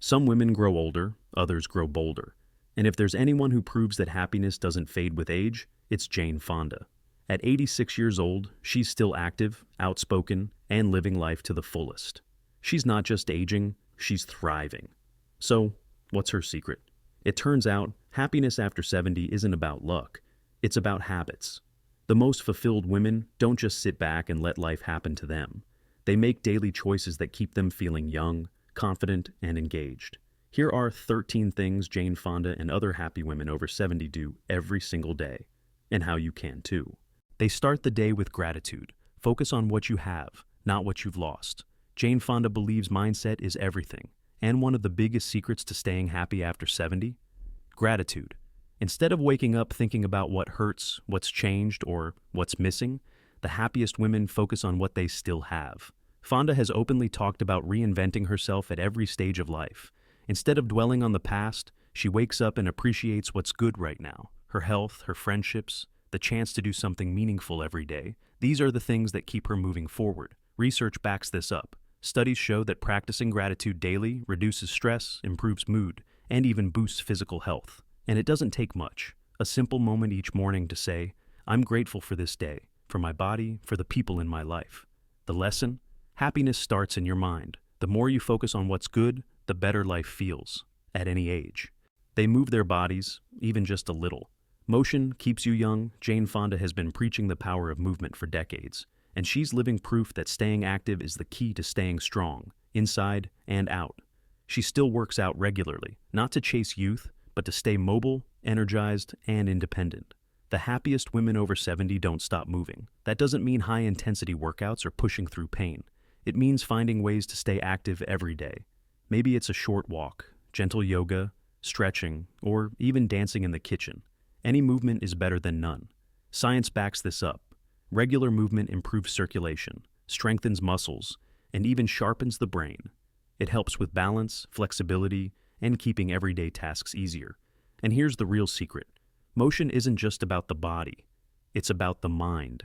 Some women grow older, others grow bolder. And if there's anyone who proves that happiness doesn't fade with age, it's Jane Fonda. At 86 years old, she's still active, outspoken, and living life to the fullest. She's not just aging, she's thriving. So, what's her secret? It turns out, happiness after 70 isn't about luck. It's about habits. The most fulfilled women don't just sit back and let life happen to them. They make daily choices that keep them feeling young, confident, and engaged. Here are 13 things Jane Fonda and other happy women over 70 do every single day, and how you can too. They start the day with gratitude. Focus on what you have, not what you've lost. Jane Fonda believes mindset is everything, and one of the biggest secrets to staying happy after 70? Gratitude. Instead of waking up thinking about what hurts, what's changed, or what's missing, the happiest women focus on what they still have. Fonda has openly talked about reinventing herself at every stage of life. Instead of dwelling on the past, she wakes up and appreciates what's good right now. Her health, her friendships, the chance to do something meaningful every day. These are the things that keep her moving forward. Research backs this up. Studies show that practicing gratitude daily reduces stress, improves mood, and even boosts physical health. And it doesn't take much. A simple moment each morning to say, I'm grateful for this day, for my body, for the people in my life. The lesson? Happiness starts in your mind. The more you focus on what's good, the better life feels, at any age. They move their bodies, even just a little. Motion keeps you young. Jane Fonda has been preaching the power of movement for decades, and she's living proof that staying active is the key to staying strong, inside and out. She still works out regularly, not to chase youth, but to stay mobile, energized, and independent. The happiest women over 70 don't stop moving. That doesn't mean high-intensity workouts or pushing through pain. It means finding ways to stay active every day. Maybe it's a short walk, gentle yoga, stretching, or even dancing in the kitchen. Any movement is better than none. Science backs this up. Regular movement improves circulation, strengthens muscles, and even sharpens the brain. It helps with balance, flexibility, and keeping everyday tasks easier. And here's the real secret. Motion isn't just about the body. It's about the mind.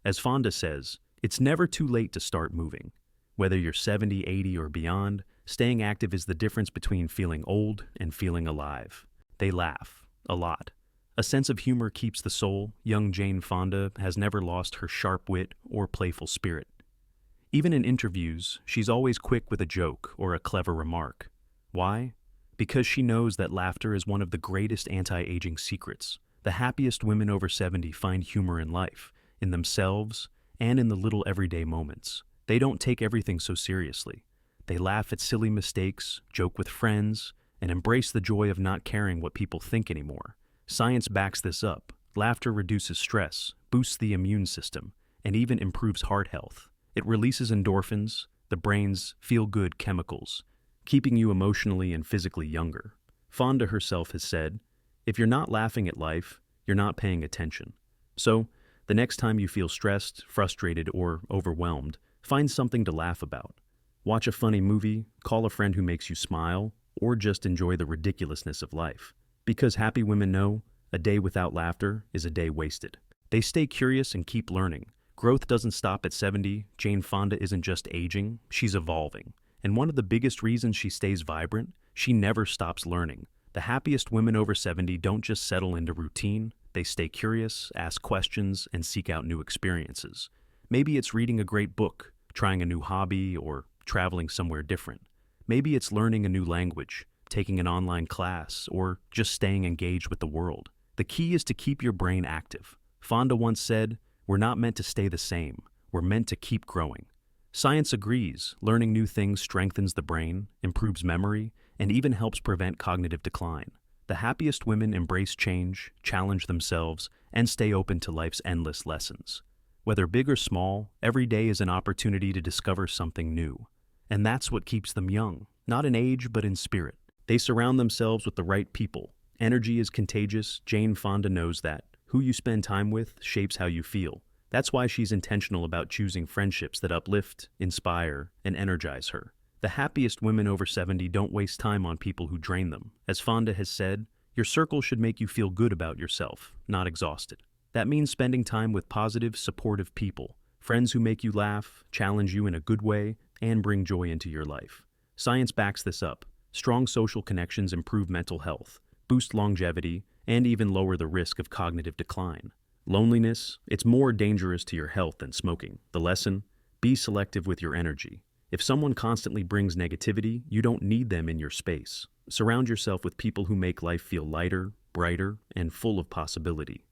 As Fonda says, it's never too late to start moving. Whether you're 70, 80, or beyond, staying active is the difference between feeling old and feeling alive. They laugh, a lot. A sense of humor keeps the soul. Young Jane Fonda has never lost her sharp wit or playful spirit. Even in interviews, she's always quick with a joke or a clever remark. Why? Because she knows that laughter is one of the greatest anti-aging secrets. The happiest women over 70 find humor in life, in themselves, and in the little everyday moments. They don't take everything so seriously. They laugh at silly mistakes, joke with friends, and embrace the joy of not caring what people think anymore. Science backs this up. Laughter reduces stress, boosts the immune system, and even improves heart health. It releases endorphins, the brain's feel-good chemicals, keeping you emotionally and physically younger. Fonda herself has said, if you're not laughing at life, you're not paying attention. So, the next time you feel stressed, frustrated, or overwhelmed, find something to laugh about. Watch a funny movie, call a friend who makes you smile, or just enjoy the ridiculousness of life. Because happy women know, a day without laughter is a day wasted. They stay curious and keep learning. Growth doesn't stop at 70. Jane Fonda isn't just aging, she's evolving. And one of the biggest reasons she stays vibrant, she never stops learning. The happiest women over 70 don't just settle into routine, they stay curious, ask questions, and seek out new experiences. Maybe it's reading a great book, trying a new hobby, or traveling somewhere different. Maybe it's learning a new language, taking an online class, or just staying engaged with the world. The key is to keep your brain active. Fonda once said, we're not meant to stay the same, we're meant to keep growing. Science agrees, learning new things strengthens the brain, improves memory, and even helps prevent cognitive decline. The happiest women embrace change, challenge themselves, and stay open to life's endless lessons. Whether big or small, every day is an opportunity to discover something new. And that's what keeps them young, not in age but in spirit. They surround themselves with the right people. Energy is contagious. Jane Fonda knows that. Who you spend time with shapes how you feel. That's why she's intentional about choosing friendships that uplift, inspire, and energize her. The happiest women over 70 don't waste time on people who drain them. As Fonda has said, your circle should make you feel good about yourself, not exhausted. That means spending time with positive, supportive people, friends who make you laugh, challenge you in a good way, and bring joy into your life. Science backs this up. Strong social connections improve mental health, boost longevity, and even lower the risk of cognitive decline. Loneliness, it's more dangerous to your health than smoking. The lesson? Be selective with your energy. If someone constantly brings negativity, you don't need them in your space. Surround yourself with people who make life feel lighter, brighter, and full of possibility.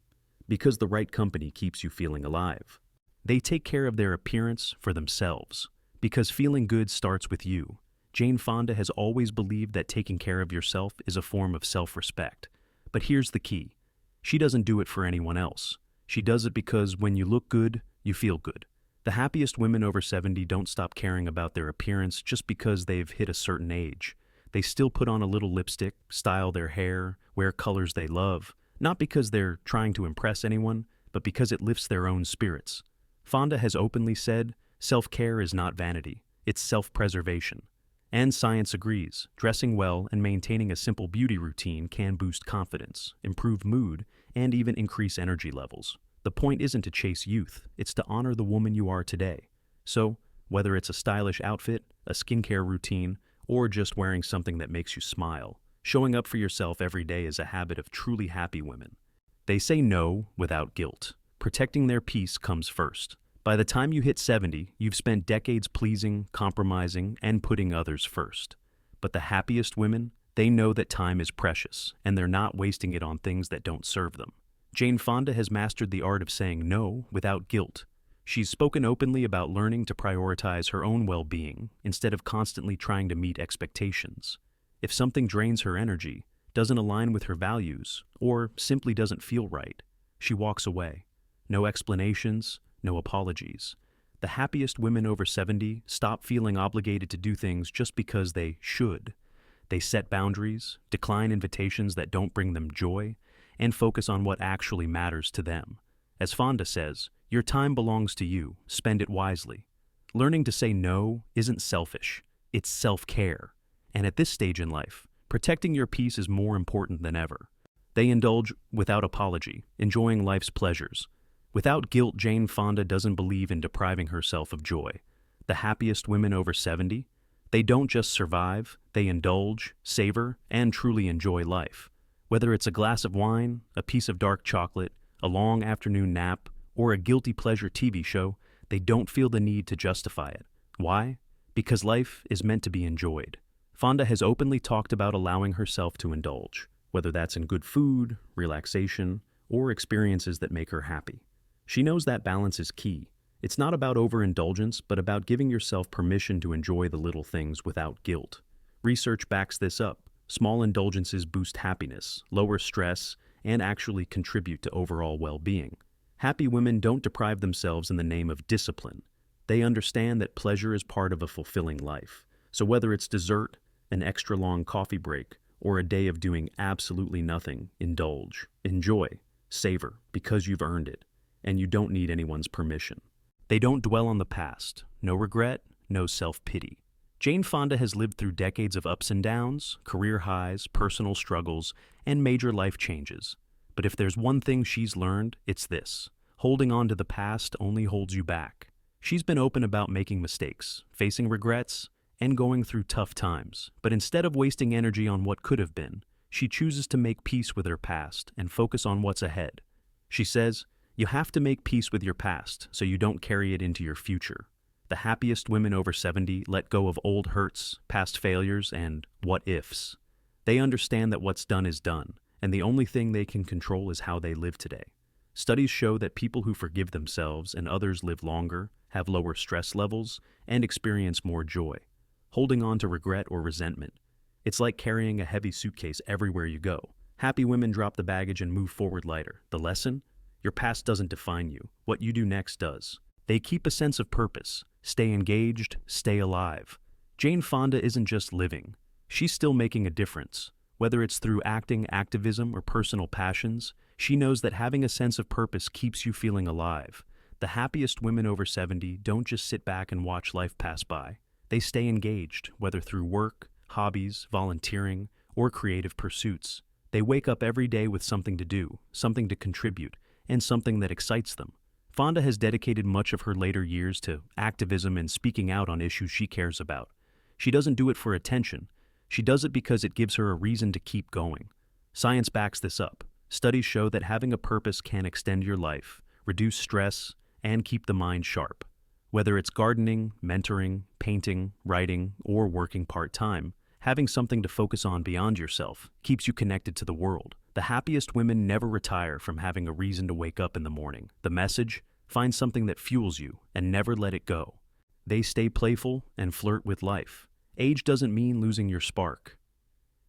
Because the right company keeps you feeling alive. They take care of their appearance for themselves. Because feeling good starts with you. Jane Fonda has always believed that taking care of yourself is a form of self-respect. But here's the key. She doesn't do it for anyone else. She does it because when you look good, you feel good. The happiest women over 70 don't stop caring about their appearance just because they've hit a certain age. They still put on a little lipstick, style their hair, wear colors they love, not because they're trying to impress anyone, but because it lifts their own spirits. Fonda has openly said, self-care is not vanity, it's self-preservation. And science agrees, dressing well and maintaining a simple beauty routine can boost confidence, improve mood, and even increase energy levels. The point isn't to chase youth, it's to honor the woman you are today. So, whether it's a stylish outfit, a skincare routine, or just wearing something that makes you smile, showing up for yourself every day is a habit of truly happy women. They say no without guilt. Protecting their peace comes first. By the time you hit 70, you've spent decades pleasing, compromising, and putting others first. But the happiest women, they know that time is precious, and they're not wasting it on things that don't serve them. Jane Fonda has mastered the art of saying no without guilt. She's spoken openly about learning to prioritize her own well-being instead of constantly trying to meet expectations. If something drains her energy, doesn't align with her values, or simply doesn't feel right, she walks away. No explanations, no apologies. The happiest women over 70 stop feeling obligated to do things just because they should. They set boundaries, decline invitations that don't bring them joy, and focus on what actually matters to them. As Fonda says, your time belongs to you, spend it wisely. Learning to say no isn't selfish, it's self-care. And at this stage in life, protecting your peace is more important than ever. They indulge without apology, enjoying life's pleasures. Without guilt, Jane Fonda doesn't believe in depriving herself of joy. The happiest women over 70, they don't just survive, they indulge, savor, and truly enjoy life. Whether it's a glass of wine, a piece of dark chocolate, a long afternoon nap, or a guilty pleasure TV show, they don't feel the need to justify it. Why? Because life is meant to be enjoyed. Fonda has openly talked about allowing herself to indulge, whether that's in good food, relaxation, or experiences that make her happy. She knows that balance is key. It's not about overindulgence, but about giving yourself permission to enjoy the little things without guilt. Research backs this up. Small indulgences boost happiness, lower stress, and actually contribute to overall well-being. Happy women don't deprive themselves in the name of discipline. They understand that pleasure is part of a fulfilling life. So whether it's dessert, an extra long coffee break, or a day of doing absolutely nothing, indulge, enjoy, savor, because you've earned it, and you don't need anyone's permission. They don't dwell on the past. No regret, no self-pity. Jane Fonda has lived through decades of ups and downs, career highs, personal struggles, and major life changes. But if there's one thing she's learned, it's this. Holding on to the past only holds you back. She's been open about making mistakes, facing regrets, and going through tough times. But instead of wasting energy on what could have been, she chooses to make peace with her past and focus on what's ahead. She says, you have to make peace with your past so you don't carry it into your future. The happiest women over 70 let go of old hurts, past failures, and what-ifs. They understand that what's done is done, and the only thing they can control is how they live today. Studies show that people who forgive themselves and others live longer, have lower stress levels, and experience more joy. Holding on to regret or resentment, it's like carrying a heavy suitcase everywhere you go. Happy women drop the baggage and move forward lighter. The lesson? Your past doesn't define you. What you do next does. They keep a sense of purpose. Stay engaged, stay alive. Jane Fonda isn't just living. She's still making a difference. Whether it's through acting, activism, or personal passions, she knows that having a sense of purpose keeps you feeling alive. The happiest women over 70 don't just sit back and watch life pass by. They stay engaged, whether through work, hobbies, volunteering, or creative pursuits. They wake up every day with something to do, something to contribute, and something that excites them. Fonda has dedicated much of her later years to activism and speaking out on issues she cares about. She doesn't do it for attention. She does it because it gives her a reason to keep going. Science backs this up. Studies show that having a purpose can extend your life, reduce stress, and keep the mind sharp. Whether it's gardening, mentoring, painting, writing, or working part-time, having something to focus on beyond yourself keeps you connected to the world. The happiest women never retire from having a reason to wake up in the morning. The message? Find something that fuels you and never let it go. They stay playful and flirt with life. Age doesn't mean losing your spark.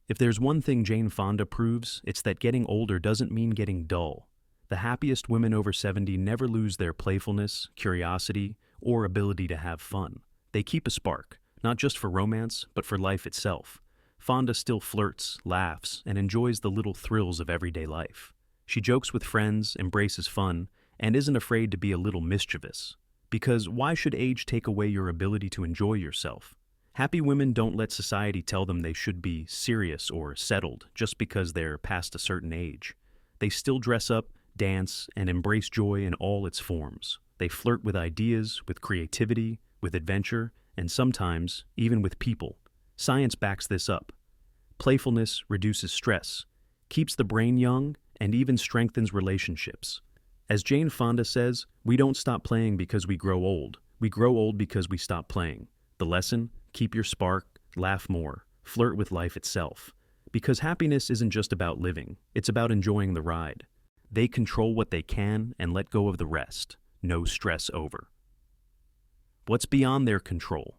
If there's one thing Jane Fonda proves, it's that getting older doesn't mean getting dull. The happiest women over 70 never lose their playfulness, curiosity, or ability to have fun. They keep a spark, not just for romance, but for life itself. Fonda still flirts, laughs, and enjoys the little thrills of everyday life. She jokes with friends, embraces fun, and isn't afraid to be a little mischievous. Because why should age take away your ability to enjoy yourself? Happy women don't let society tell them they should be serious or settled just because they're past a certain age. They still dress up, dance, and embrace joy in all its forms. They flirt with ideas, with creativity, with adventure, and sometimes even with people. Science backs this up. Playfulness reduces stress, keeps the brain young, and even strengthens relationships. As Jane Fonda says, we don't stop playing because we grow old. We grow old because we stop playing. The lesson? Keep your spark, laugh more, flirt with life itself. Because happiness isn't just about living, it's about enjoying the ride. They control what they can and let go of the rest. No stress over. What's beyond their control?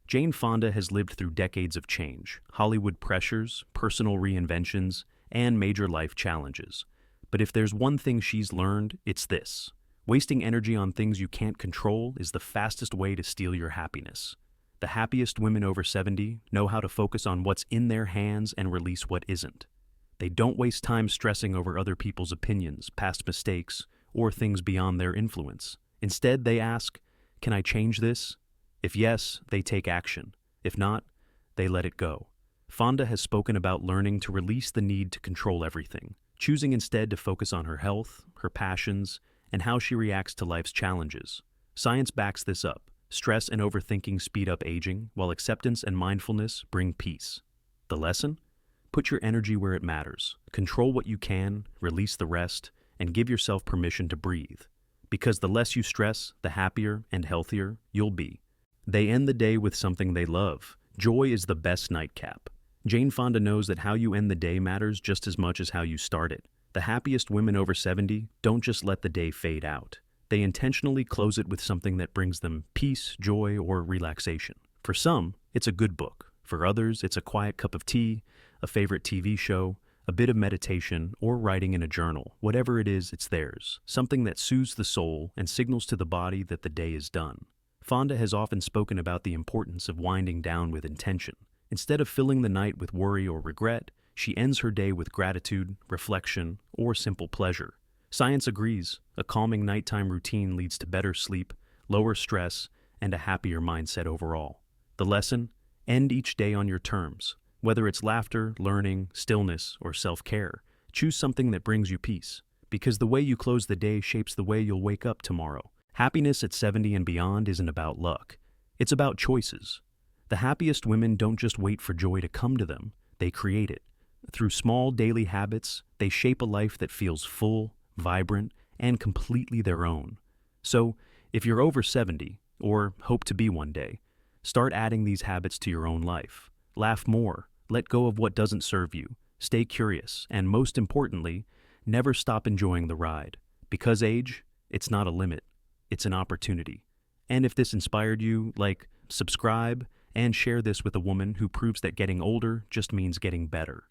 Jane Fonda has lived through decades of change, Hollywood pressures, personal reinventions, and major life challenges. But if there's one thing she's learned, it's this. Wasting energy on things you can't control is the fastest way to steal your happiness. The happiest women over 70 know how to focus on what's in their hands and release what isn't. They don't waste time stressing over other people's opinions, past mistakes, or things beyond their influence. Instead, they ask, can I change this? If yes, they take action. If not, they let it go. Fonda has spoken about learning to release the need to control everything, choosing instead to focus on her health, her passions, and how she reacts to life's challenges. Science backs this up. Stress and overthinking speed up aging, while acceptance and mindfulness bring peace. The lesson? Put your energy where it matters. Control what you can, release the rest, and give yourself permission to breathe. Because the less you stress, the happier and healthier you'll be. They end the day with something they love. Joy is the best nightcap. Jane Fonda knows that how you end the day matters just as much as how you start it. The happiest women over 70 don't just let the day fade out. They intentionally close it with something that brings them peace, joy, or relaxation. For some, it's a good book. For others, it's a quiet cup of tea, a favorite TV show, a bit of meditation, or writing in a journal. Whatever it is, it's theirs. Something that soothes the soul and signals to the body that the day is done. Fonda has often spoken about the importance of winding down with intention. Instead of filling the night with worry or regret, she ends her day with gratitude, reflection, or simple pleasure. Science agrees. A calming nighttime routine leads to better sleep, lower stress, and a happier mindset overall. The lesson? End each day on your terms. Whether it's laughter, learning, stillness, or self-care, choose something that brings you peace. Because the way you close the day shapes the way you'll wake up tomorrow. Happiness at 70 and beyond isn't about luck. It's about choices. The happiest women don't just wait for joy to come to them. They create it. Through small daily habits, they shape a life that feels full, vibrant, and completely their own. So, if you're over 70, or hope to be one day, start adding these habits to your own life. Laugh more, let go of what doesn't serve you, stay curious, and most importantly, never stop enjoying the ride. Because age, it's not a limit, it's an opportunity. And if this inspired you, subscribe, and share this with a woman who proves that getting older just means getting better.